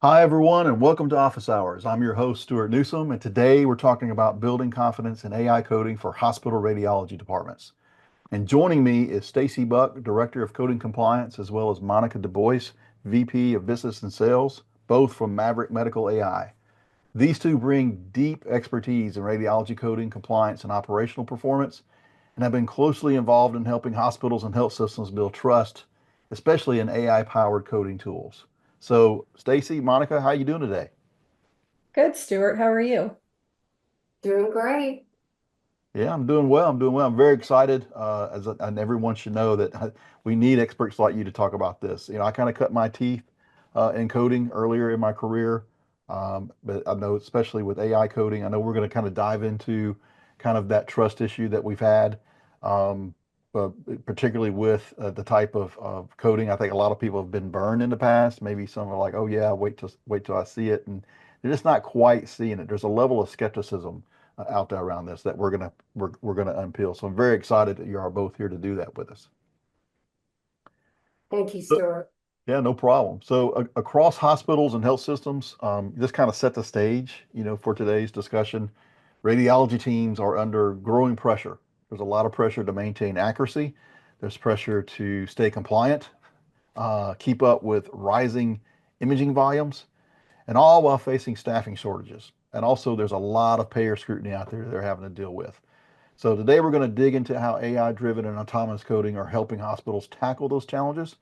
Hi, everyone, and welcome to Office Hours. I'm your host, Stuart Newsome, and today we're talking about building confidence in AI coding for hospital radiology departments. And joining me is Stacy Buck, Director of Coding Compliance, as well as Monica Du Bois, VP of Business and Sales, both from Maverick Medical AI. These two bring deep expertise in radiology coding, compliance, and operational performance, and have been closely involved in helping hospitals and health systems build trust, especially in AI-powered coding tools. So, Stacy, Monica, how you doing today? Good, Stuart. How are you? Doing great. Yeah, I'm doing well. I'm doing well. I'm very excited, and everyone should know that we need experts like you to talk about this. I kind of cut my teeth in coding earlier in my career, but I know, especially with AI coding, I know we're going to kind of dive into kind of that trust issue that we've had, um, but particularly with the type of coding. I think a lot of people have been burned in the past. Maybe some are like, "Oh yeah, wait till I see it," and they're just not quite seeing it. There's a level of skepticism out there around this that we're gonna unpeel. So I'm very excited that you are both here to do that with us. Thank you, So, Stuart. yeah, no problem. So across hospitals and health systems, this kind of set the stage, for today's discussion. Radiology teams are under growing pressure. There's a lot of pressure to maintain accuracy. There's pressure to stay compliant, keep up with rising imaging volumes, and all while facing staffing shortages. And also, there's a lot of payer scrutiny out there they're having to deal with. So today we're going to dig into how AI-driven and autonomous coding are helping hospitals tackle those challenges.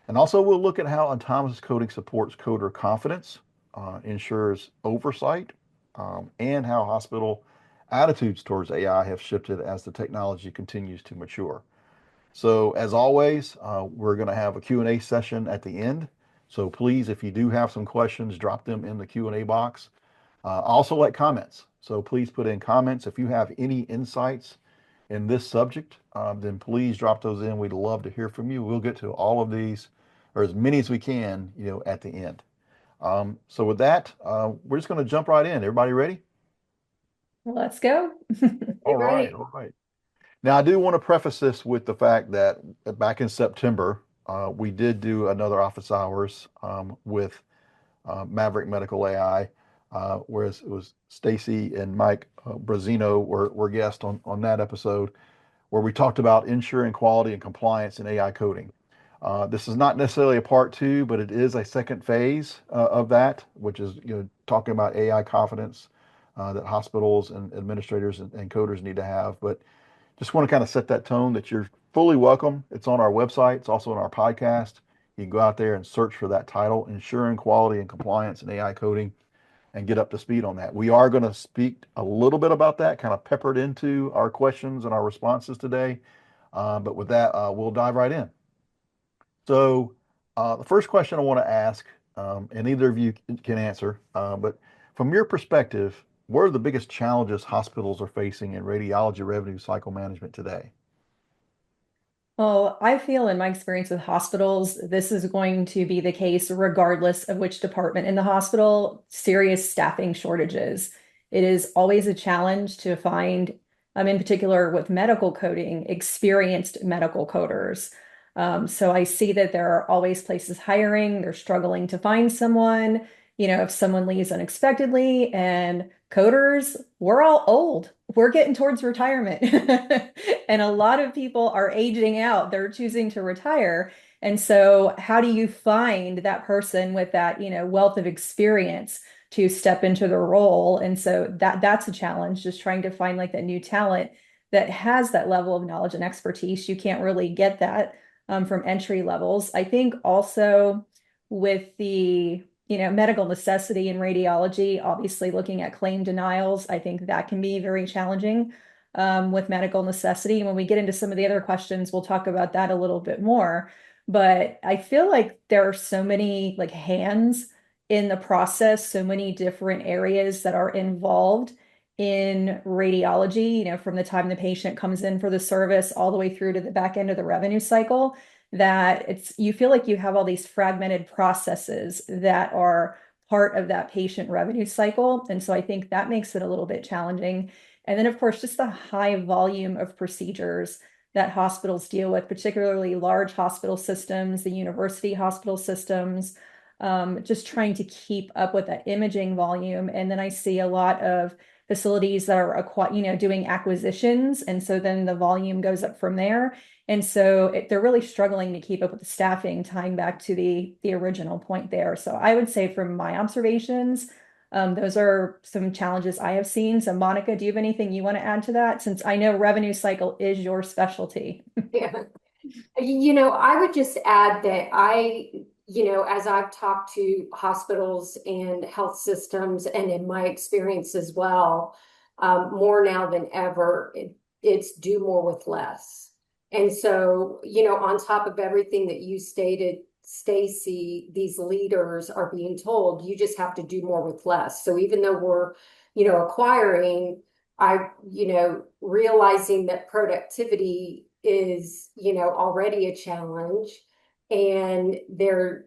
And also we'll look at how autonomous coding supports coder confidence, ensures oversight, and how hospital attitudes towards AI have shifted as the technology continues to mature. So as always, we're going to have a Q&A session at the end. So please, if you do have some questions, drop them in the Q&A box. I also like comments. So please put in comments. If you have any insights in this subject, then please drop those in. We'd love to hear from you. We'll get to all of these, or as many as we can, at the end. So with that, we're just going to jump right in. Everybody ready? Let's go. All Get right, ready. all right. Now, I do want to preface this with the fact that back in September, we did do another office hours with Maverick Medical AI, whereas it was Stacy and Mike Brazino were guests on that episode, where we talked about ensuring quality and compliance in AI coding. This is not necessarily a part two, but it is a second phase of that, which is talking about AI confidence that hospitals and administrators and coders need to have. But just want to kind of set that tone that you're fully welcome. It's on our website. It's also on our podcast. You can go out there and search for that title, Ensuring Quality and Compliance in AI Coding, and get up to speed on that. We are going to speak a little bit about that, kind of peppered into our questions and our responses today. But with that, we'll dive right in. So the first question I want to ask, and either of you can answer, but from your perspective, what are the biggest challenges hospitals are facing in radiology revenue cycle management today? Well, I feel in my experience with hospitals, this is going to be the case regardless of which department in the hospital, serious staffing shortages. It is always a challenge to find, in particular with medical coding, experienced medical coders. So I see that there are always places hiring, they're struggling to find someone. If someone leaves unexpectedly and coders, we're all old. We're getting towards retirement. And a lot of people are aging out. They're choosing to retire. And so how do you find that person with that, wealth of experience to step into the role? And so that's a challenge, just trying to find like that new talent that has that level of knowledge and expertise. You can't really get that from entry levels. I think also with the medical necessity in radiology, obviously looking at claim denials, I think that can be very challenging with medical necessity. And when we get into some of the other questions, we'll talk about that a little bit more. But I feel like there are so many like hands in the process, so many different areas that are involved in radiology, from the time the patient comes in for the service all the way through to the back end of the revenue cycle, that you feel like you have all these fragmented processes that are part of that patient revenue cycle. And so I think that makes it a little bit challenging. And then, of course, just the high volume of procedures that hospitals deal with, particularly large hospital systems, the university hospital systems. just trying to keep up with that imaging volume. And then I see a lot of facilities that are doing acquisitions, and so then the volume goes up from there. And so they're really struggling to keep up with the staffing, tying back to the original point there. So I would say from my observations, those are some challenges I have seen. So Monica, do you have anything you want to add to that? Since I know revenue cycle is your specialty. Yeah. I would just add that as I've talked to hospitals and health systems and in my experience as well, more now than ever, it's do more with less. And so, on top of everything that you stated, Stacy, these leaders are being told, you just have to do more with less. So even though we're, acquiring, realizing that productivity is, already a challenge, and they're,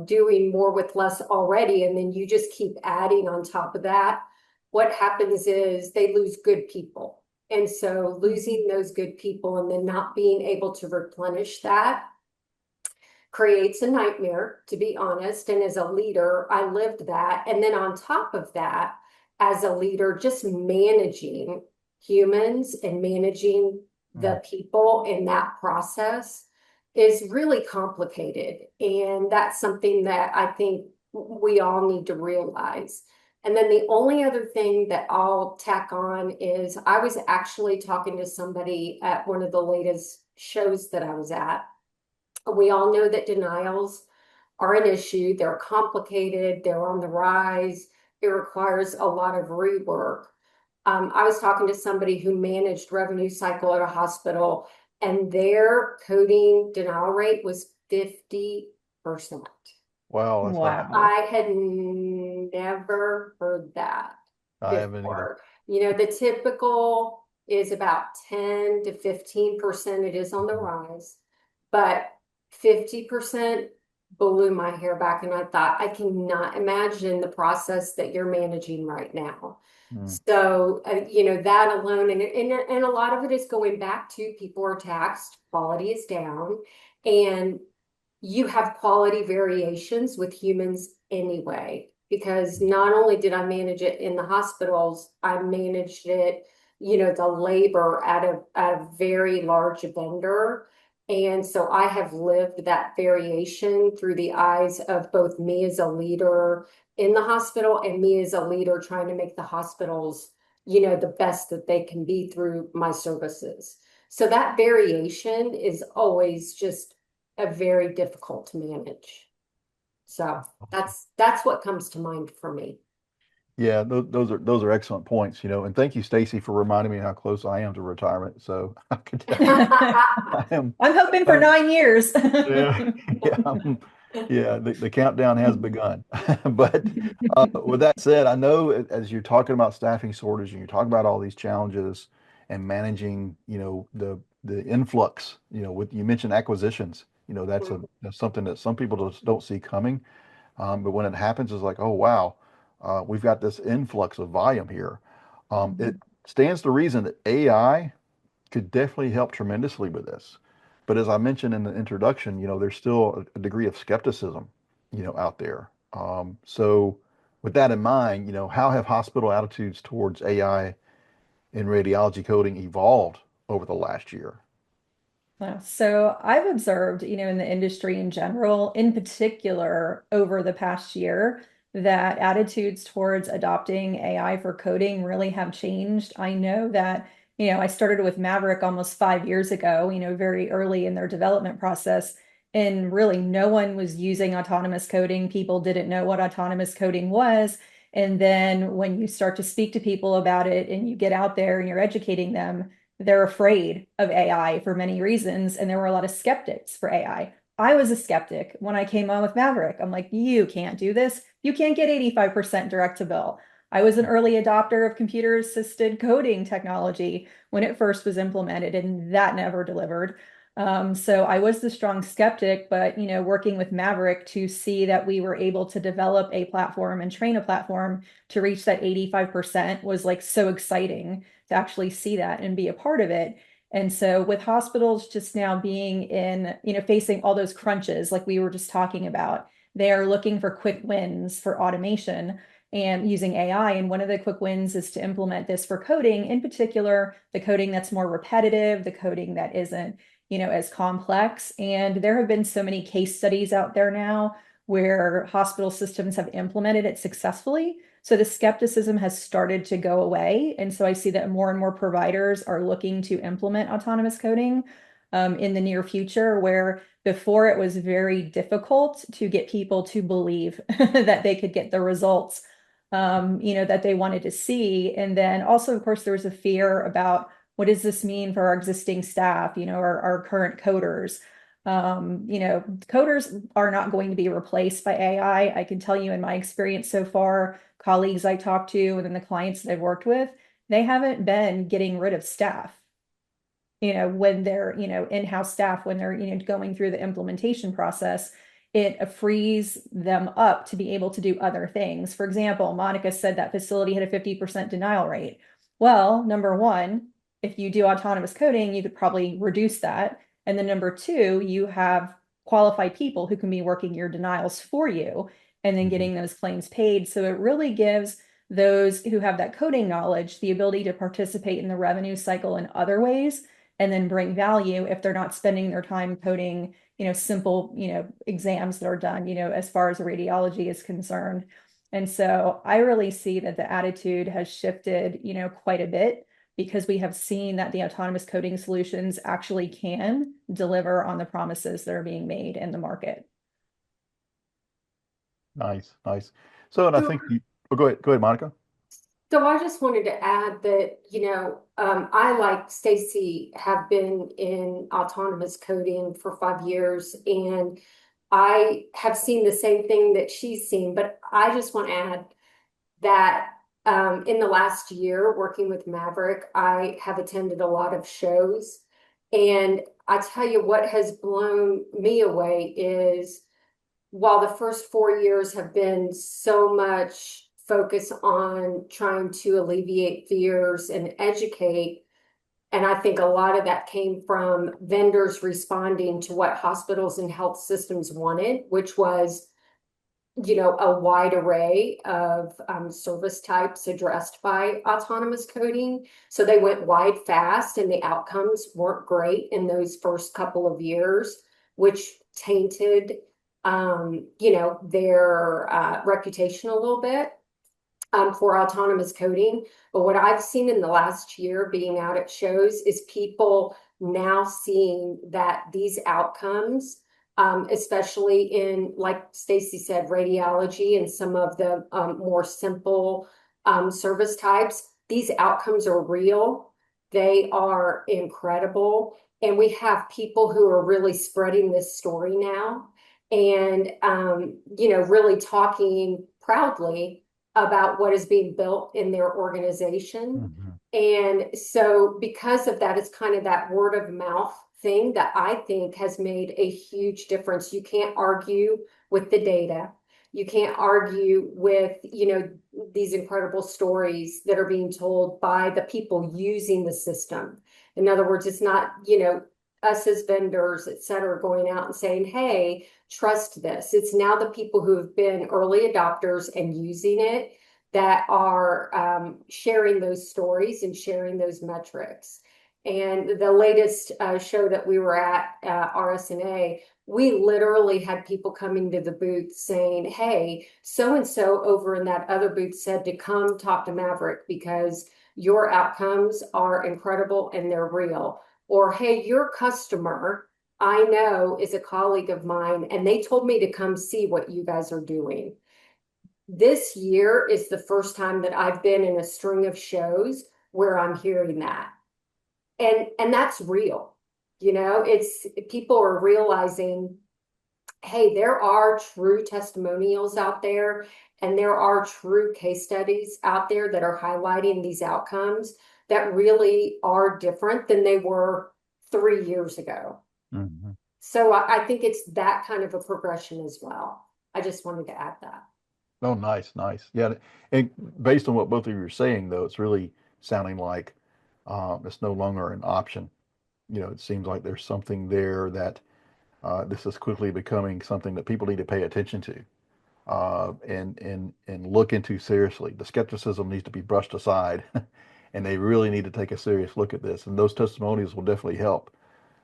doing more with less already. And then you just keep adding on top of that. What happens is they lose good people. And so losing those good people and then not being able to replenish that creates a nightmare, to be honest. And as a leader, I lived that. And then on top of that, as a leader, just managing humans and managing the people in that process is really complicated. And that's something that I think we all need to realize. And then the only other thing that I'll tack on is I was actually talking to somebody at one of the latest shows that I was at. We all know that denials are an issue. They're complicated. They're on the rise. It requires a lot of rework. I was talking to somebody who managed revenue cycle at a hospital, and their coding denial rate was 50%. Wow, that's high. Wow. I had never heard that I haven't either. before. The typical is about 10 to 15%. It is on the rise, but 50% blew my hair back. And I thought, I cannot imagine the process that you're managing right now. So, that alone, and a lot of it is going back to people are taxed, quality is down, and you have quality variations with humans anyway, because not only did I manage it in the hospitals, I managed it, the labor at a very large vendor. And so I have lived that variation through the eyes of both me as a leader in the hospital and me as a leader trying to make the hospitals, the best that they can be through my services. So that variation is always just very difficult to manage. So that's what comes to mind for me. Yeah, those are excellent points, and thank you, Stacy, for reminding me how close I am to retirement. So I could tell I am. I'm hoping for 9 years. Yeah, yeah. The countdown has begun. But with that said, I know as you're talking about staffing shortage and you're talking about all these challenges and managing, the influx, with you mentioned acquisitions, that's something that some people just don't see coming. But when it happens, it's like, oh wow, we've got this influx of volume here. It stands to reason that AI could definitely help tremendously with this. But as I mentioned in the introduction, there's still a degree of skepticism, out there. So with that in mind, how have hospital attitudes towards AI in radiology coding evolved over the last year? So I've observed, in the industry in general, in particular over the past year, that attitudes towards adopting AI for coding really have changed. I know that, I started with Maverick almost 5 years ago, very early in their development process, and really no one was using autonomous coding. People didn't know what autonomous coding was. And then when you start to speak to people about it and you get out there and you're educating them, they're afraid of AI for many reasons. And there were a lot of skeptics for AI. I was a skeptic when I came on with Maverick. I'm like, you can't do this. You can't get 85% direct to bill. I was an early adopter of computer assisted coding technology when it first was implemented, and that never delivered. So I was the strong skeptic, but working with Maverick to see that we were able to develop a platform and train a platform to reach that 85% was like so exciting to actually see that and be a part of it. And so with hospitals just now being in, facing all those crunches like we were just talking about, they are looking for quick wins for automation and using AI. And one of the quick wins is to implement this for coding, in particular, the coding that's more repetitive, the coding that isn't, as complex. And there have been so many case studies out there now where hospital systems have implemented it successfully. So the skepticism has started to go away. And so I see that more and more providers are looking to implement autonomous coding in the near future, where before it was very difficult to get people to believe that they could get the results that they wanted to see. And then also, of course, there was a fear about what does this mean for our existing staff, our current coders. Coders are not going to be replaced by AI. I can tell you in my experience so far, colleagues I talked to and then the clients that I've worked with, they haven't been getting rid of staff. When they're, in-house staff, when they're, going through the implementation process, it frees them up to be able to do other things. For example, Monica said that facility had a 50% denial rate. Well, number one, if you do autonomous coding, you could probably reduce that. And then number two, you have qualified people who can be working your denials for you and then getting those claims paid. So it really gives those who have that coding knowledge the ability to participate in the revenue cycle in other ways and then bring value if they're not spending their time coding, simple, exams that are done, as far as radiology is concerned. And so I really see that the attitude has shifted, quite a bit because we have seen that the autonomous coding solutions actually can deliver on the promises that are being made in the market. Nice, nice. So, and I think go ahead, Monica. So I just wanted to add that, I, like Stacy, have been in autonomous coding for 5 years, and I have seen the same thing that she's seen. But I just want to add that in the last year working with Maverick, I have attended a lot of shows. And I tell you what has blown me away is while the first 4 years have been so much focus on trying to alleviate fears and educate, and I think a lot of that came from vendors responding to what hospitals and health systems wanted, which was, a wide array of service types addressed by autonomous coding. So they went wide fast, and the outcomes weren't great in those first couple of years, which tainted, their reputation a little bit for autonomous coding. But what I've seen in the last year being out at shows is people now seeing that these outcomes, especially in, like Stacy said, radiology and some of the more simple service types, these outcomes are real. They are incredible. And we have people who are really spreading this story now and, really talking proudly about what is being built in their organization. And so because of that, it's kind of that word of mouth thing that I think has made a huge difference. You can't argue with the data. You can't argue with, these incredible stories that are being told by the people using the system. In other words, it's not, us as vendors, et cetera, going out and saying, hey, trust this. It's now the people who have been early adopters and using it that are sharing those stories and sharing those metrics. And the latest show that we were at, RSNA, we literally had people coming to the booth saying, hey, so-and-so over in that other booth said to come talk to Maverick because your outcomes are incredible and they're real. Or, hey, your customer, I know, is a colleague of mine, and they told me to come see what you guys are doing. This year is the first time that I've been in a string of shows where I'm hearing that. And that's real. It's people are realizing, hey, there are true testimonials out there, and there are true case studies out there that are highlighting these outcomes that really are different than they were 3 years ago. So I think it's that kind of a progression as well. I just wanted to add that. Oh, nice, nice. Yeah, and based on what both of you are saying, though, it's really sounding like it's no longer an option. It seems like there's something there that This is quickly becoming something that people need to pay attention to and look into seriously. The skepticism needs to be brushed aside, and they really need to take a serious look at this. And those testimonials will definitely help.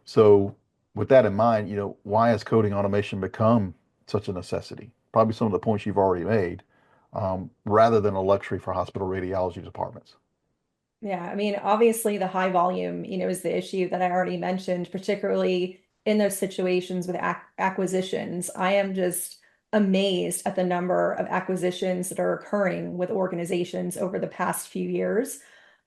So, with that in mind, why has coding automation become such a necessity? Probably some of the points you've already made, rather than a luxury for hospital radiology departments. Yeah, I mean, obviously the high volume, is the issue that I already mentioned, particularly in those situations with acquisitions. I am just amazed at the number of acquisitions that are occurring with organizations over the past few years.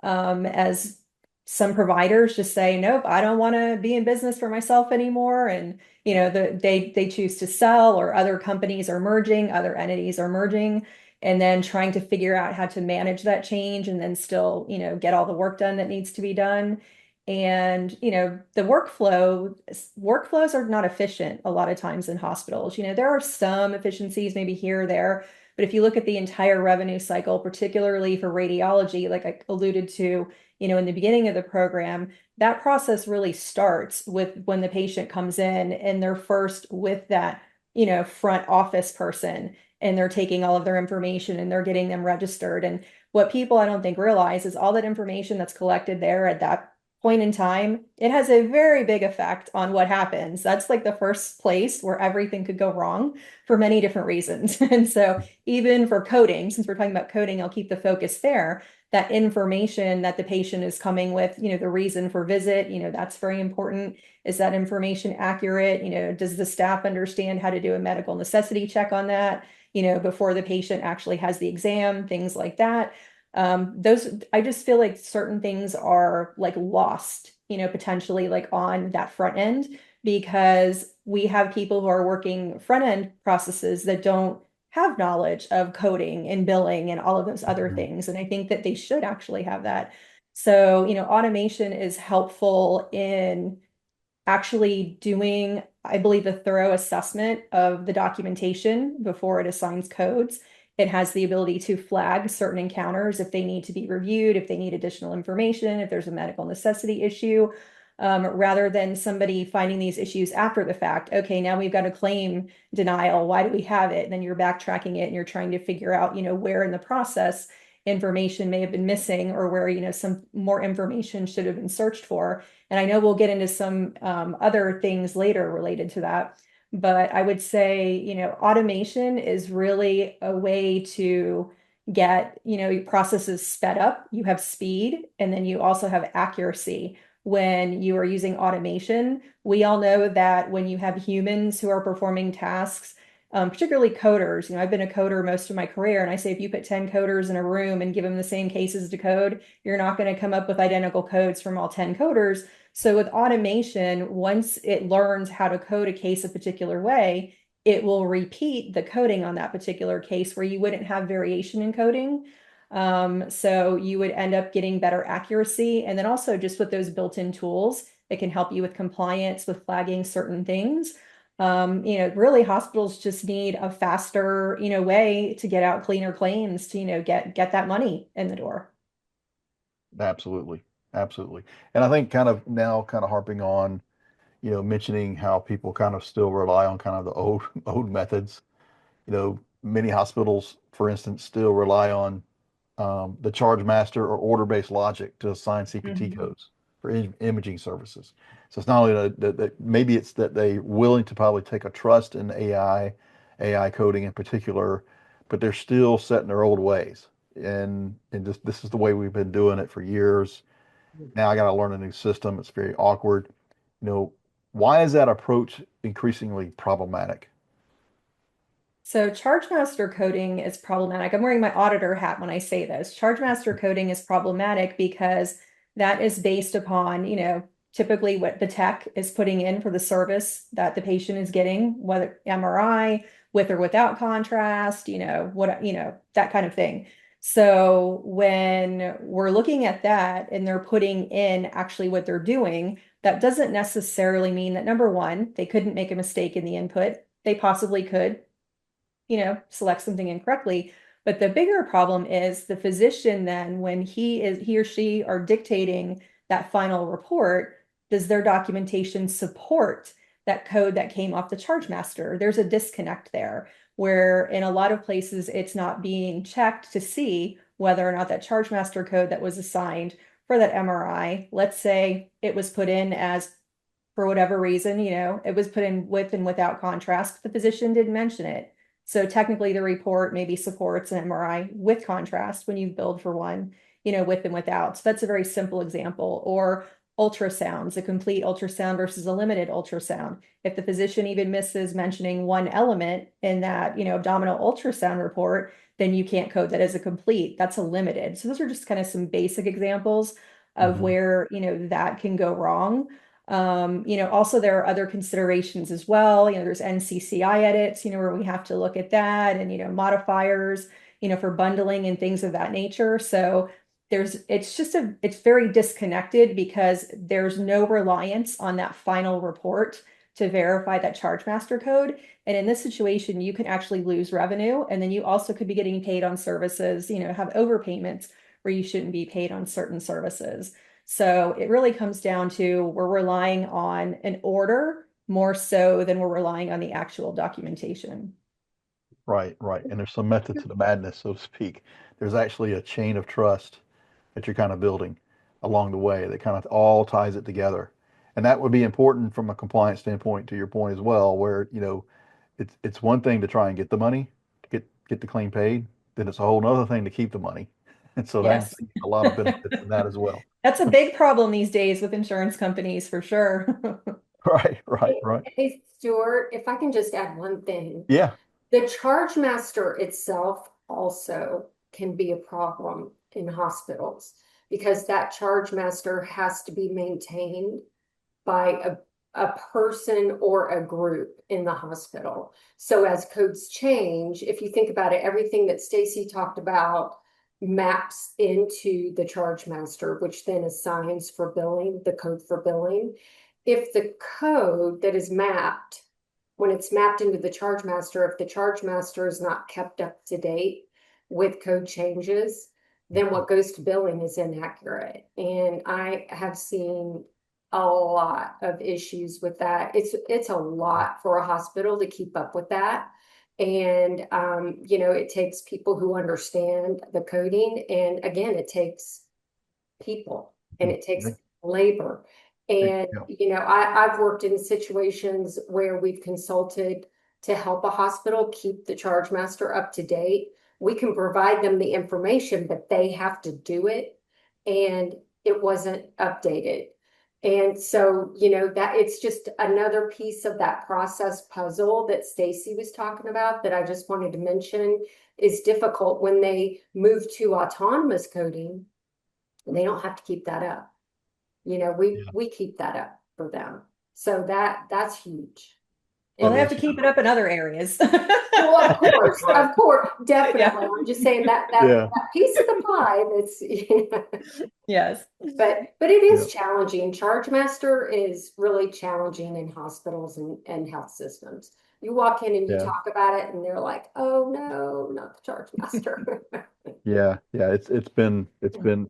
As some providers just say, nope, I don't want to be in business for myself anymore. And, they choose to sell, or other companies are merging, other entities are merging, and then trying to figure out how to manage that change and then still, get all the work done that needs to be done. And, the workflows are not efficient a lot of times in hospitals. There are some efficiencies maybe here or there, but if you look at the entire revenue cycle, particularly for radiology, like I alluded to, in the beginning of the program, that process really starts with when the patient comes in and they're first with that, front office person, and they're taking all of their information and they're getting them registered. And what people I don't think realize is all that information that's collected there at that point in time, it has a very big effect on what happens. That's like the first place where everything could go wrong for many different reasons. And so even for coding, since we're talking about coding, I'll keep the focus there. That information that the patient is coming with, the reason for visit, that's very important. Is that information accurate? Does the staff understand how to do a medical necessity check on that? Before the patient actually has the exam, things like that. I just feel like certain things are like lost, potentially like on that front end, because we have people who are working front end processes that don't have knowledge of coding and billing and all of those other Mhm. things. And I think that they should actually have that. So, automation is helpful in actually doing, I believe, a thorough assessment of the documentation before it assigns codes. It has the ability to flag certain encounters if they need to be reviewed, if they need additional information, if there's a medical necessity issue, rather than somebody finding these issues after the fact. Okay, now we've got a claim denial. Why do we have it? And then you're backtracking it and you're trying to figure out, where in the process information may have been missing, or where, some more information should have been searched for. And I know we'll get into some other things later related to that. But I would say, automation is really a way to get, your processes sped up. You have speed, and then you also have accuracy when you are using automation. We all know that when you have humans who are performing tasks, particularly coders, I've been a coder most of my career, and I say if you put 10 coders in a room and give them the same cases to code, you're not going to come up with identical codes from all 10 coders. So with automation, once it learns how to code a case a particular way, it will repeat the coding on that particular case where you wouldn't have variation in coding. So you would end up getting better accuracy. And then also just with those built-in tools, it can help you with compliance, with flagging certain things. Really hospitals just need a faster, way to get out cleaner claims to, get that money in the door. Absolutely. Absolutely. And I think kind of now kind of harping on, mentioning how people kind of still rely on kind of the old old methods. Many hospitals, for instance, still rely on the charge master or order-based logic to assign CPT Mhm. codes for imaging services. So it's not only that maybe it's that they're willing to probably take a trust in AI coding in particular, but they're still set in their old ways. And this is the way we've been doing it for years. Now I got to learn a new system. It's very awkward. You know, why is that approach increasingly problematic? So chargemaster coding is problematic. I'm wearing my auditor hat when I say this. Chargemaster coding is problematic because that is based upon, typically what the tech is putting in for the service that the patient is getting, whether MRI, with or without contrast, that kind of thing. So when we're looking at that and they're putting in actually what they're doing, that doesn't necessarily mean that, number one, they couldn't make a mistake in the input. They possibly could, select something incorrectly. But the bigger problem is the physician then, when he or she are dictating that final report, does their documentation support that code that came off the charge master. There's a disconnect there where in a lot of places it's not being checked to see whether or not that charge master code that was assigned for that MRI, let's say it was put in as, for whatever reason, it was put in with and without contrast. The physician didn't mention it. So technically the report maybe supports an MRI with contrast when you billed for one, with and without. So that's a very simple example. Or ultrasounds, a complete ultrasound versus a limited ultrasound. If the physician even misses mentioning one element in that, abdominal ultrasound report, then you can't code that as a complete. That's a limited. So those are just kind of some basic examples of where, that can go wrong. Also there are other considerations as well. There's NCCI edits, where we have to look at that and, modifiers, for bundling and things of that nature. So it's very disconnected because there's no reliance on that final report to verify that charge master code. And in this situation, you can actually lose revenue. And then you also could be getting paid on services, have overpayments where you shouldn't be paid on certain services. So it really comes down to we're relying on an order more so than we're relying on the actual documentation. Right, right. And there's some method to the madness, so to speak. There's actually a chain of trust that you're kind of building along the way that kind of all ties it together. And that would be important from a compliance standpoint, to your point as well, where, it's one thing to try and get the money, to get the claim paid, then it's a whole other thing to keep the money. And so that's Yes. a lot of benefits in that as well. That's a big problem these days with insurance companies for sure. Right, right, right. Hey, Stuart, if I can just add one thing. Yeah. The charge master itself also can be a problem in hospitals because that charge master has to be maintained by a person or a group in the hospital. So as codes change, if you think about it, everything that Stacy talked about maps into the charge master, which then assigns for billing, the code for billing. If the code that is mapped, when it's mapped into the charge master, if the charge master is not kept up to date with code changes, then what goes to billing is inaccurate. And I have seen a lot of issues with that. It's a lot for a hospital to keep up with that. And it takes people who understand the coding. And again, it takes people and it takes labor. And, I've worked in situations where we've consulted to help a hospital keep the charge master up to date. We can provide them the information, but they have to do it. And it wasn't updated. And so, that it's just another piece of that process puzzle that Stacy was talking about that I just wanted to mention is difficult when they move to autonomous coding. They don't have to keep that up. We keep that up for them. So that's huge. Well, they have to keep it up in other areas. Well, Right. of course, definitely. Yeah. I'm just saying that piece of the pie that's Yes. but it is challenging. Charge master is really challenging in hospitals and health systems. You walk in and you talk about it and they're like, oh no, not the charge master. Yeah, yeah, it's been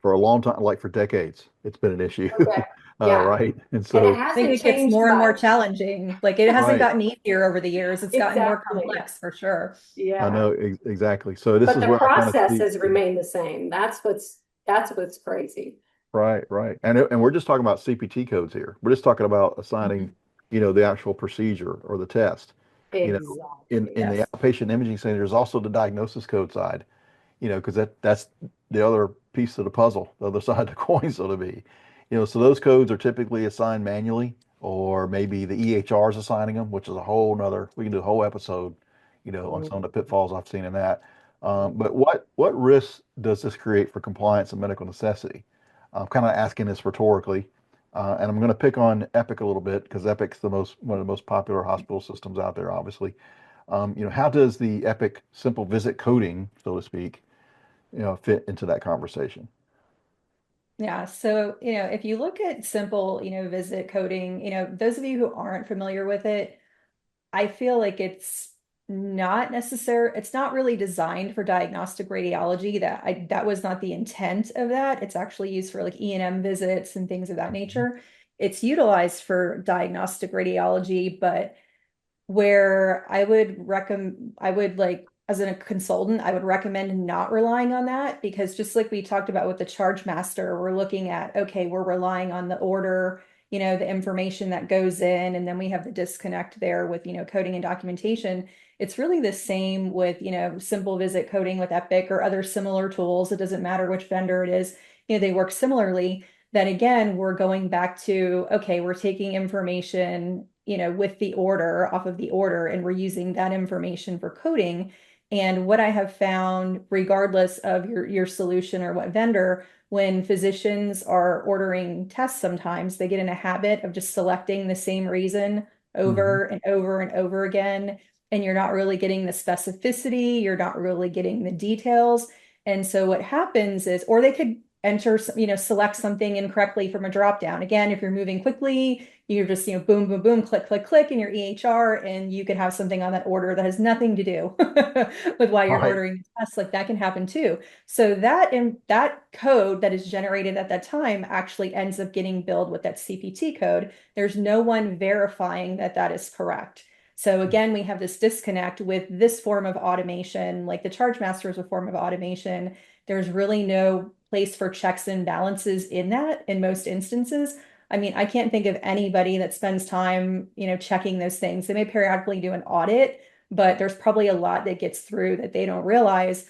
for a long time, like for decades, it's been an issue. Okay. Yeah. Right. And And it so, I think hasn't it gets changed more and more much. challenging. Like it hasn't Right. gotten easier over the years. It's gotten more Exactly. complex for sure. I Yeah. know exactly. So this But is the where I kind of process see. has remained the same. That's what's crazy. Right, right. And we're just talking about CPT codes here. We're just talking about assigning, the actual procedure or the test. You know, Exactly. in the Yes. outpatient imaging center, there's also the diagnosis code side, because that's the other piece of the puzzle, the other side of the coin, so to be. So those codes are typically assigned manually, or maybe the EHR is assigning them, which is a whole nother, we can do a whole episode, on some of the pitfalls I've seen in that. But what risks does this create for compliance and medical necessity? I'm kind of asking this rhetorically, and I'm going to pick on Epic a little bit because Epic's one of the most popular hospital systems out there, obviously. How does the Epic simple visit coding, so to speak, fit into that conversation? Yeah. So, if you look at simple, visit coding, those of you who aren't familiar with it, I feel like it's not necessary. It's not really designed for diagnostic radiology. That was not the intent of that. It's actually used for like E&M visits and things of that nature. it's utilized for diagnostic radiology, but where I would like, as a consultant, I would recommend not relying on that, because just like we talked about with the charge master, we're looking at, okay, we're relying on the order, the information that goes in, and then we have the disconnect there with, coding and documentation. It's really the same with, simple visit coding with Epic or other similar tools. It doesn't matter which vendor it is, they work similarly. Then again, we're going back to, okay, we're taking information, with the order off of the order, and we're using that information for coding. And what I have found, regardless of your solution or what vendor, when physicians are ordering tests, sometimes they get in a habit of just selecting the same reason Mhm. over and over and over again. And you're not really getting the specificity, you're not really getting the details. And so what happens is, or they could enter, select something incorrectly from a drop down. Again, if you're moving quickly, you're just, boom, boom, boom, click, click, click in your EHR, and you could have something on that order that has nothing to do with why you're Right. ordering the test. Like that can happen too. So that code that is generated at that time actually ends up getting billed with that CPT code. There's no one verifying that that is correct. So again, we have this disconnect with this form of automation, like the charge master is a form of automation. There's really no place for checks and balances in that in most instances. I mean, I can't think of anybody that spends time, checking those things. They may periodically do an audit, but there's probably a lot that gets through that they don't realize.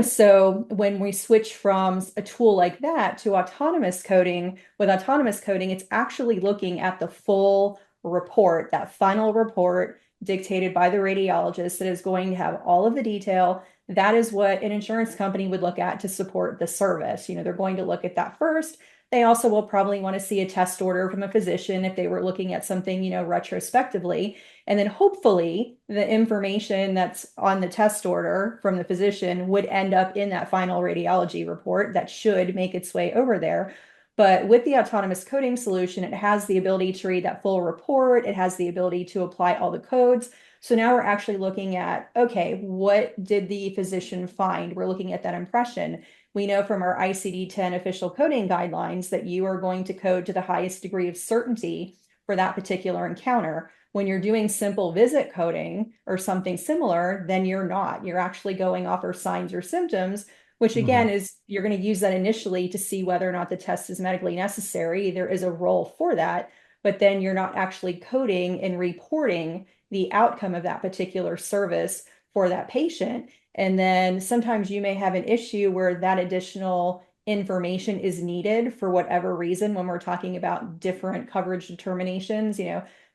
So when we switch from a tool like that to autonomous coding, with autonomous coding, it's actually looking at the full report, that final report dictated by the radiologist, that is going to have all of the detail. That is what an insurance company would look at to support the service. They're going to look at that first. They also will probably want to see a test order from a physician if they were looking at something, retrospectively. And then hopefully the information that's on the test order from the physician would end up in that final radiology report that should make its way over there. But with the autonomous coding solution, it has the ability to read that full report. It has the ability to apply all the codes. So now we're actually looking at, okay, what did the physician find? We're looking at that impression. We know from our ICD-10 official coding guidelines that you are going to code to the highest degree of certainty for that particular encounter. When you're doing simple visit coding or something similar, then you're not. You're actually going off of signs or symptoms, which Mhm. again is, you're going to use that initially to see whether or not the test is medically necessary. There is a role for that, but then you're not actually coding and reporting the outcome of that particular service for that patient. And then sometimes you may have an issue where that additional information is needed for whatever reason when we're talking about different coverage determinations.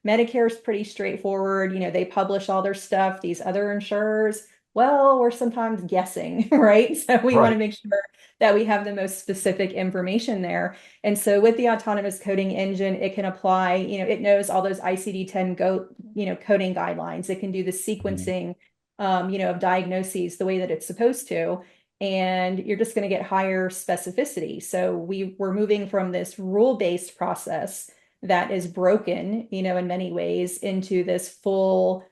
Medicare is pretty straightforward. They publish all their stuff. These other insurers, well, we're sometimes guessing, right? So we want to Right. make sure that we have the most specific information there. And so with the autonomous coding engine, it can apply, it knows all those ICD-10 coding guidelines. It can do the Mhm. sequencing, of diagnoses the way that it's supposed to. And you're just going to get higher specificity. So we're moving from this rule-based process that is broken, in many ways, into this full,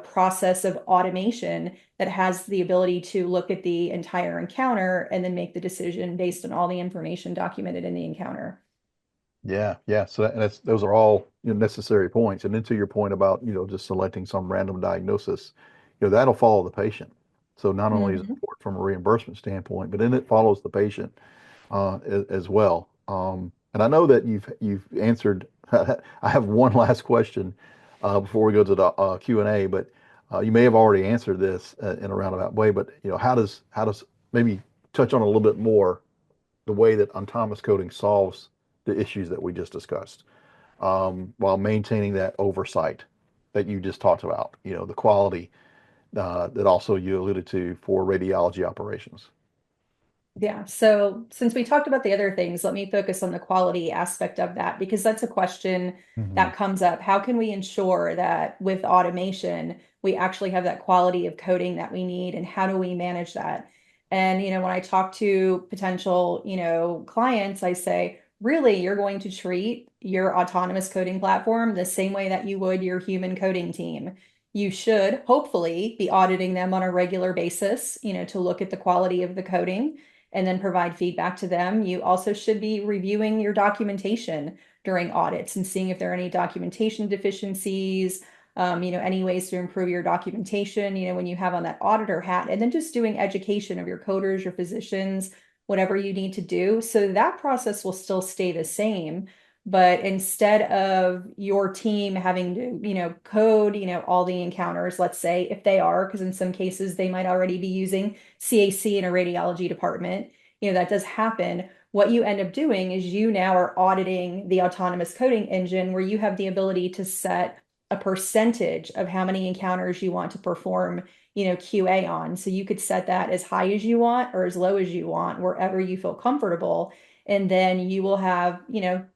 process of automation that has the ability to look at the entire encounter and then make the decision based on all the information documented in the encounter. Yeah, yeah. So those are all necessary points. And then to your point about just selecting some random diagnosis, that'll follow the patient. So not only is it Mhm. important from a reimbursement standpoint, but then it follows the patient as well. And I know that you've answered. I have one last question before we go to the Q&A, but you may have already answered this in a roundabout way. But how does maybe touch on a little bit more the way that autonomous coding solves the issues that we just discussed, while maintaining that oversight that you just talked about, the quality that also you alluded to for radiology operations. Yeah. So since we talked about the other things, let me focus on the quality aspect of that, because that's a question Hmm. that comes up. How can we ensure that with automation, we actually have that quality of coding that we need, and how do we manage that? And, when I talk to potential, clients, I say, really, you're going to treat your autonomous coding platform the same way that you would your human coding team. You should hopefully be auditing them on a regular basis, to look at the quality of the coding. and then provide feedback to them. You also should be reviewing your documentation during audits and seeing if there are any documentation deficiencies, any ways to improve your documentation, when you have on that auditor hat, and then just doing education of your coders, your physicians, whatever you need to do. So that process will still stay the same. But instead of your team having to, code, all the encounters, let's say, if they are, because in some cases they might already be using CAC in a radiology department, that does happen. What you end up doing is you now are auditing the autonomous coding engine where you have the ability to set a percentage of how many encounters you want to perform, QA on. So you could set that as high as you want or as low as you want, wherever you feel comfortable. And then you will have,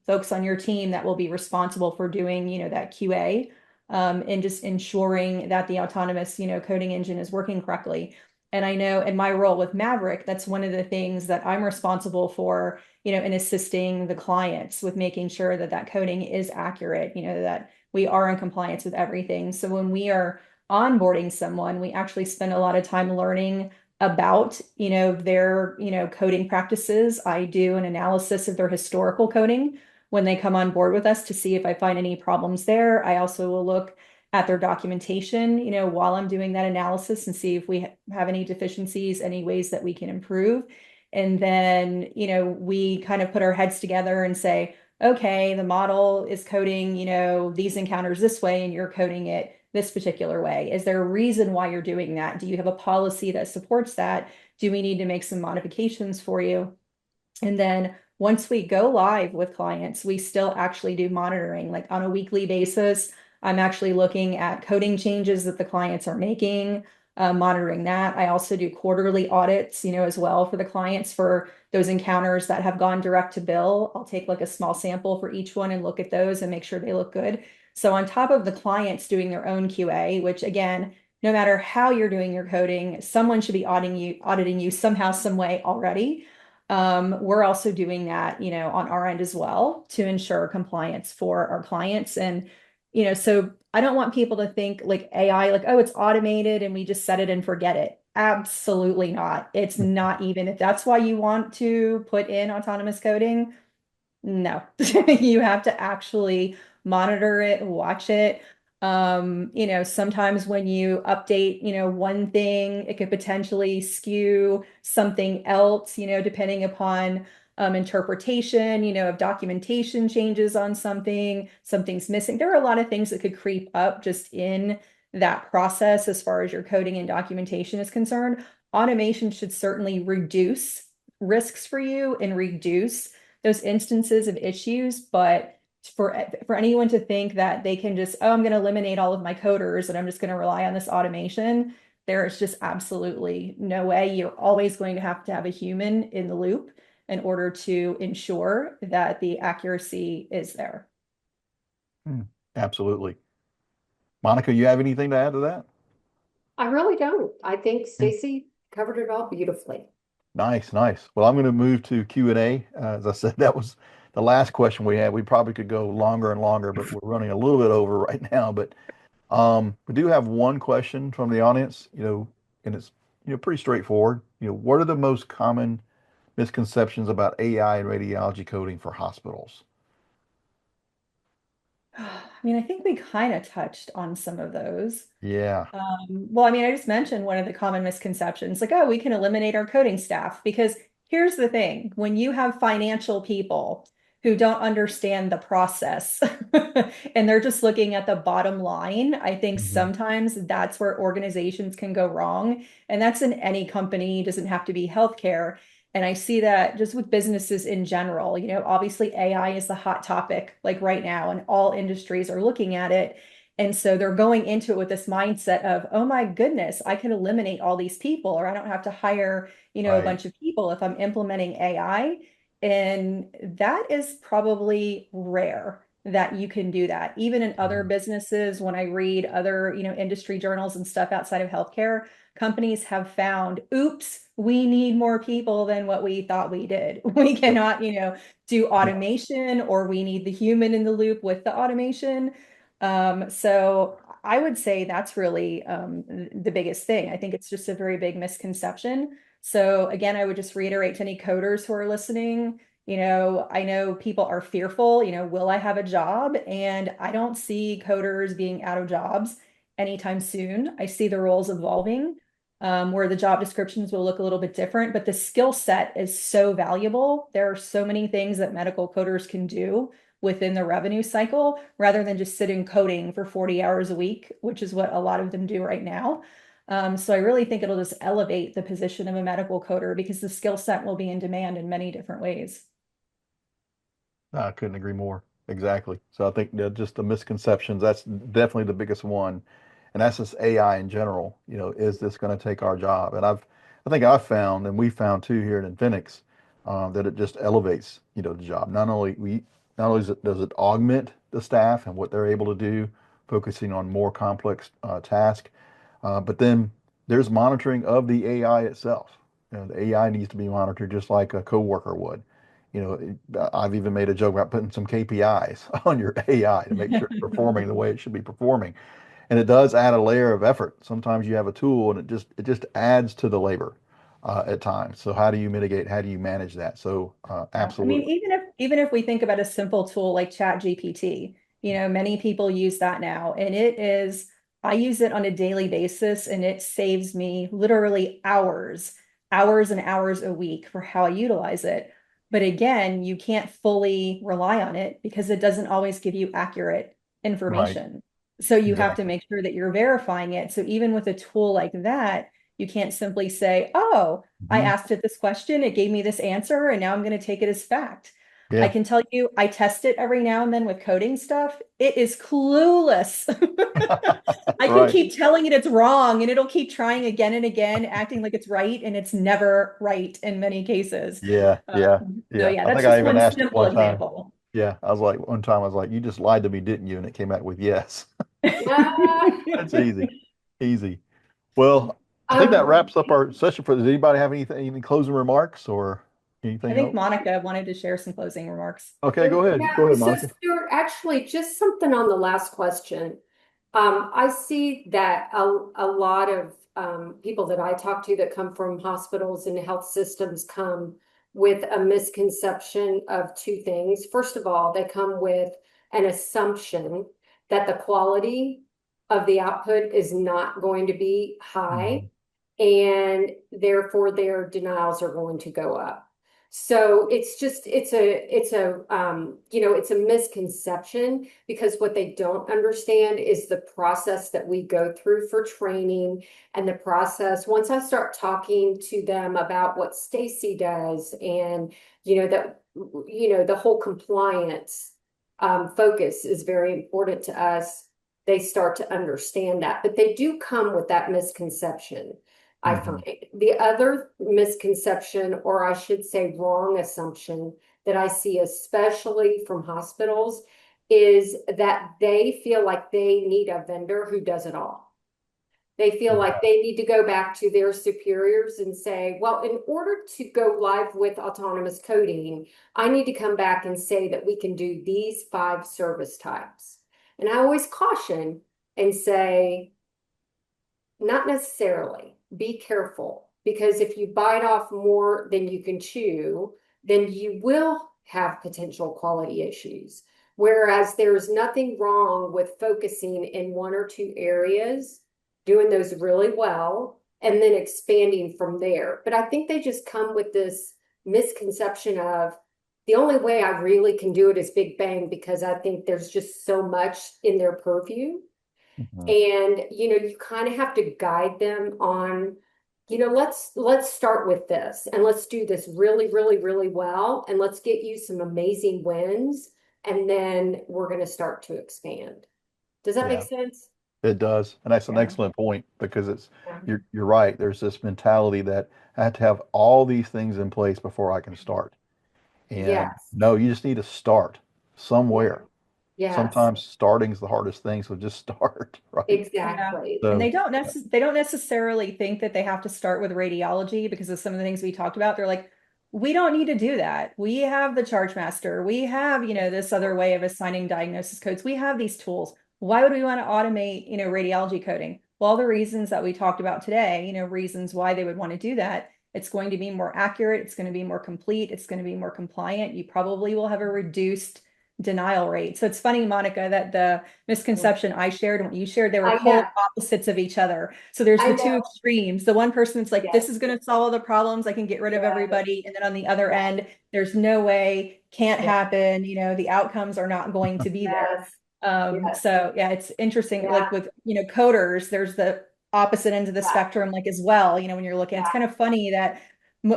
folks on your team that will be responsible for doing, that QA, and just ensuring that the autonomous, coding engine is working correctly. And I know in my role with Maverick, that's one of the things that I'm responsible for, in assisting the clients with making sure that that coding is accurate, that we are in compliance with everything. So when we are onboarding someone, we actually spend a lot of time learning about, their, coding practices. I do an analysis of their historical coding when they come on board with us to see if I find any problems there. I also will look at their documentation, while I'm doing that analysis and see if we have any deficiencies, any ways that we can improve. And then, we kind of put our heads together and say, okay, the model is coding, these encounters this way, and you're coding it this particular way. Is there a reason why you're doing that? Do you have a policy that supports that? Do we need to make some modifications for you? And then once we go live with clients, we still actually do monitoring, like on a weekly basis. I'm actually looking at coding changes that the clients are making, monitoring that. I also do quarterly audits, as well for the clients for those encounters that have gone direct to bill. I'll take like a small sample for each one and look at those and make sure they look good. So on top of the clients doing their own QA, which again, no matter how you're doing your coding, someone should be auditing you somehow, some way already. We're also doing that, on our end as well to ensure compliance for our clients. And, so I don't want people to think like AI, like, oh, it's automated and we just set it and forget it. Absolutely not. It's not even, if that's why you want to put in autonomous coding, no, you have to actually monitor it, watch it. Sometimes when you update, one thing, it could potentially skew something else, depending upon interpretation, if documentation changes on something, something's missing. There are a lot of things that could creep up just in that process as far as your coding and documentation is concerned. Automation should certainly reduce risks for you and reduce those instances of issues, but for anyone to think that they can just, oh, I'm going to eliminate all of my coders and I'm just going to rely on this automation, there is just absolutely no way. You're always going to have a human in the loop in order to ensure that the accuracy is there. Absolutely. Monica, you have anything to add to that? I really don't. I think Yeah. Stacy covered it all beautifully. Nice, nice. Well, I'm going to move to Q&A. As I said, that was the last question we had. We probably could go longer and longer, but we're running a little bit over right now. But we do have one question from the audience, and it's, pretty straightforward. What are the most common misconceptions about AI and radiology coding for hospitals? I mean, I think we kind of touched on some of those. Yeah, Well, I mean, I just mentioned one of the common misconceptions, like, oh, we can eliminate our coding staff. Because here's the thing, when you have financial people who don't understand the process and they're just looking at the bottom line, I think hmm, sometimes that's where organizations can go wrong. And that's in any company, it doesn't have to be healthcare. And I see that just with businesses in general, obviously AI is the hot topic like right now, and all industries are looking at it. And so they're going into it with this mindset of, oh my goodness, I can eliminate all these people, or I don't have to hire, a right. bunch of people if I'm implementing AI. And that is probably rare that you can do that. Even in other Mhm. businesses, when I read other, industry journals and stuff outside of healthcare, companies have found, oops, we need more people than what we thought we did. We Yep. cannot, do Yep. automation, or we need the human in the loop with the automation. So I would say that's really the biggest thing. I think it's just a very big misconception So again, I would just reiterate to any coders who are listening, I know people are fearful, will I have a job? And I don't see coders being out of jobs anytime soon. I see the roles evolving, where the job descriptions will look a little bit different, but the skill set is so valuable. There are so many things that medical coders can do within the revenue cycle rather than just sitting coding for 40 hours a week, which is what a lot of them do right now. So I really think it'll just elevate the position of a medical coder because the skill set will be in demand in many different ways. I couldn't agree more. Exactly. So I think that just the misconceptions, that's definitely the biggest one. And that's just AI in general. Is this going to take our job? And I think I've found, and we found too here at Infinix, that it just elevates, the job. Not only does it augment the staff and what they're able to do, focusing on more complex tasks, but then there's monitoring of the AI itself. The AI needs to be monitored just like a coworker would. I've even made a joke about putting some KPIs on your AI to make sure it's performing the way it should be performing. And it does add a layer of effort. Sometimes you have a tool and it just adds to the labor at times. So how do you mitigate? How do you manage that? So Yeah. I mean, absolutely. even if we think about a simple tool like ChatGPT, many people use that now, and I use it on a daily basis, and it saves me literally hours and hours a week for how I utilize it. But again, you can't fully rely on it because it doesn't always give you accurate Right. information. So you have to Exactly. make sure that you're verifying it. So even with a tool like that, you can't simply say, oh, I Mhm. asked it this question, it gave me this answer, and now I'm going to take it as fact. I Yeah. can tell you, I test it every now and then with coding stuff. It is clueless. I can Right. keep telling it it's wrong, and it'll keep trying again and again, acting like it's right, and it's never right in many cases. Yeah. Yeah. So Yeah. yeah, I that's think I just even one asked it simple one time. example. Yeah. I was like, you just lied to me, didn't you? And it came out with yes. Yeah. That's easy. Easy. Well, I think that Um, wraps up our session for. Does anybody have any closing remarks or I anything think else? Monica wanted to share some closing remarks. Okay, go ahead. Go yeah, ahead, so Monica. Stuart, actually, just something on the last question. I see that a lot of people that I talk to that come from hospitals and health systems come with a misconception of two things. First of all, they come with an assumption that the quality of the output is not going to be high, Mhm. and therefore their denials are going to go up. So it's a misconception because what they don't understand is the process that we go through for training and the process. Once I start talking to them about what Stacy does and the whole compliance focus is very important to us, they start to understand that. But they do come with that misconception. I Mhm. find the other misconception, or I should say wrong assumption, that I see, especially from hospitals, is that they feel like they need a vendor who does it all. They feel like Yeah. they need to go back to their superiors and say, well, in order to go live with autonomous coding, I need to come back and say that we can do these 5 service types. And I always caution and say, not necessarily. Be careful because if you bite off more than you can chew, then you will have potential quality issues. Whereas there's nothing wrong with focusing in 1 or 2 areas, doing those really well, and then expanding from there. But I think they just come with this misconception of the only way I really can do it is big bang because I think there's just so much in their purview. Mhm. And you kind of have to guide them on, let's start with this and let's do this really, really, really well, and let's get you some amazing wins, and then we're going to start to expand. Does that make Yeah, sense? it does. And that's an Yeah. excellent point because Yeah. you're right. There's this mentality that I have to have all these things in place before I can start. And Yes. no, you just need to start Yeah. somewhere. Yes. Sometimes starting's the hardest thing, so just start, right? Yeah. Exactly. And So, they don't necessarily think that they have to start with radiology because of some of the things we talked about. They're like, we don't need to do that. We have the charge master. We have, this other way of assigning diagnosis codes. We have these tools. Why would we want to automate, radiology coding? Well, all the reasons that we talked about today, reasons why they would want to do that It's going to be more accurate. It's going to be more complete. It's going to be more compliant. You probably will have a reduced denial rate. So it's funny, Monica, that the misconception I shared and what you shared, they were I know, polar opposites of each other. So there's I the two know. extremes. The one person that's like, this Yes, is going to solve all the problems. I can get rid of yes, everybody. And then on the other yes, end, there's no way, can't yes, happen. The outcomes are not going to be there. yes, yes, So yeah, it's interesting. yeah, Like with, coders, there's the opposite ends of the yeah, spectrum, like as well, when you're looking, it's kind of funny that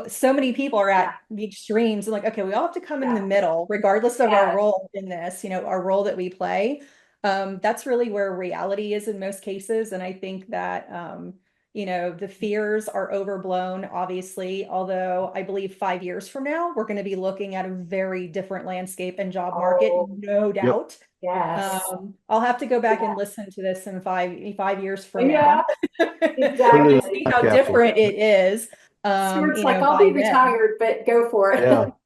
so many people are yeah, at the extremes and like, okay, we all have to come in the yeah, middle, regardless of our yes, role in this, our role that we play. That's really where reality is in most cases. And I think that, the fears are overblown, obviously, although I believe 5 years from now, we're going to be looking at a very different landscape and job market, oh, no Yep. doubt. yes, I'll have to go back and yeah, listen to this in 5 years from yeah, now Put it in to a see exactly. time how capsule. different it is, Stuart's like, I'll by be then. retired, but go for it.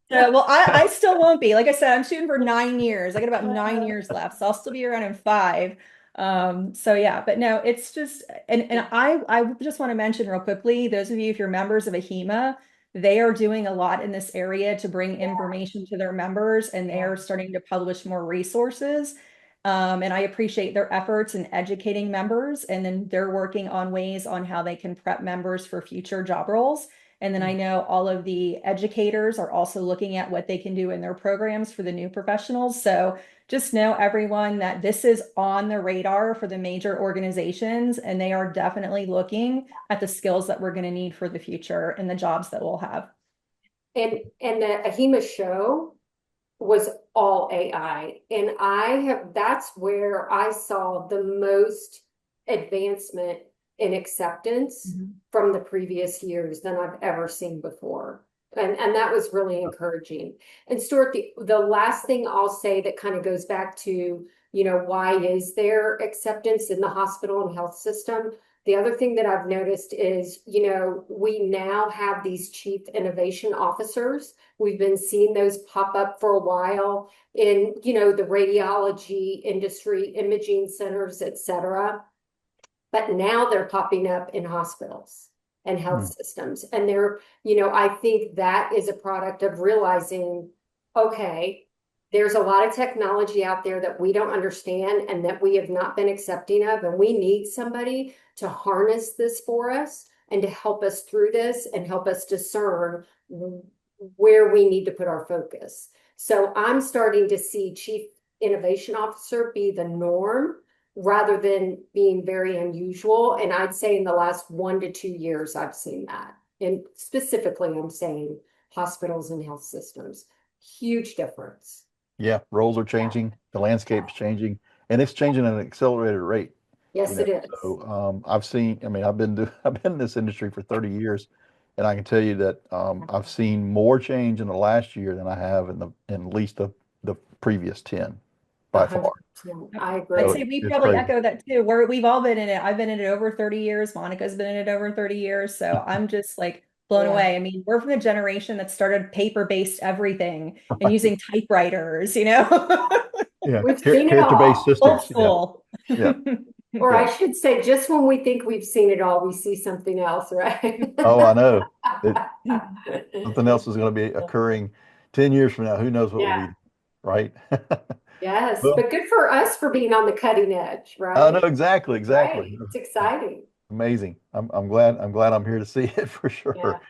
Yeah. Well, I still won't be. Like I said, I'm shooting for 9 years. I got about 9 years left, so I'll still be around in five. So yeah, but no, it's just, and I just want to mention real quickly, those of you, if you're members of AHIMA, they are doing a lot in this area to bring information to their members, and they Yeah. are starting to publish more resources. And I appreciate their efforts in educating members, and then they're working on ways on how they can prep members for future job roles. And then I know all of the educators are also looking at what they can do in their programs for the new professionals. So just know, everyone, that this is on the radar for the major organizations, and they are definitely looking at the skills that we're going to need for the future and the jobs that we'll have. And the AHIMA show was all AI. And that's where I saw the most advancement in acceptance from the previous years than I've ever seen before. And that was really encouraging. And Stuart, the last thing I'll say that kind of goes back to, why is there acceptance in the hospital and health system? The other thing that I've noticed is, we now have these chief innovation officers. We've been seeing those pop up for a while in, the radiology industry, imaging centers, et cetera. But now they're popping up in hospitals and health Hmm. systems. And I think that is a product of realizing, okay, there's a lot of technology out there that we don't understand and that we have not been accepting of. And we need somebody to harness this for us and to help us through this and help us discern where we need to put our focus. So I'm starting to see Chief Innovation Officer be the norm rather than being very unusual. And I'd say in the last 1 to 2 years, I've seen that. And specifically, I'm saying hospitals and health systems. Huge difference. Yeah. Roles are Yeah. changing. The landscape's changing, and it's changing at an accelerated rate. Yes, it is. So I've seen. I mean, I've been in this industry for 30 years, and I can tell you that I've seen more change in the last year than I have in at least the previous 10 by far. 100%. I I'd So agree. say we it's probably crazy. echo that too. We've all been in it. I've been in it over 30 years. Monica's been in it over 30 years. So I'm just like blown Yeah. away. I mean, we're from the generation that started paper-based everything and Right. using typewriters, Yeah. We've seen it Character-based all. Old systems. Yeah. school. Yeah. Or Yeah. I should say, just when we think we've seen it all, we see something else, right? Oh, I know. It, something else is going to be occurring 10 years from now. Who knows what will Yeah. be, right? Yes, Well, but good for us for being on the cutting edge, I know right? exactly, exactly. Right. It's exciting. Amazing. I'm glad I'm here to see it for Yeah. sure.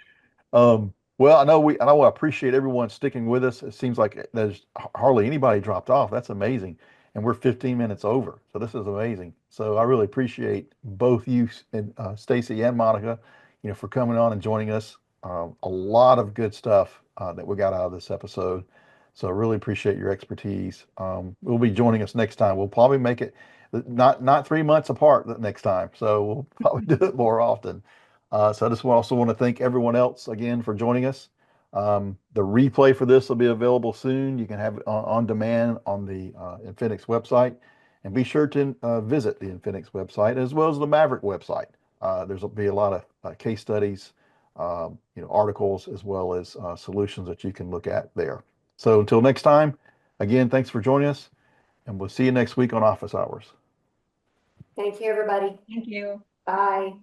Well, I know I appreciate everyone sticking with us. It seems like there's hardly anybody dropped off. That's amazing. And we're 15 minutes over. So this is amazing. So I really appreciate both you and Stacy and Monica, for coming on and joining us. A lot of good stuff that we got out of this episode. So I really appreciate your expertise. We'll be joining us next time. We'll probably make it not 3 months apart the next time. So we'll probably do it more often. So I just also want to thank everyone else again for joining us. The replay for this will be available soon. You can have it on demand on the Infinix website. And be sure to visit the Infinix website as well as the Maverick website. There's will be a lot of case studies, articles, as well as solutions that you can look at there. So until next time, again, thanks for joining us, and we'll see you next week on Office Hours. Thank you, everybody. Thank you. Bye.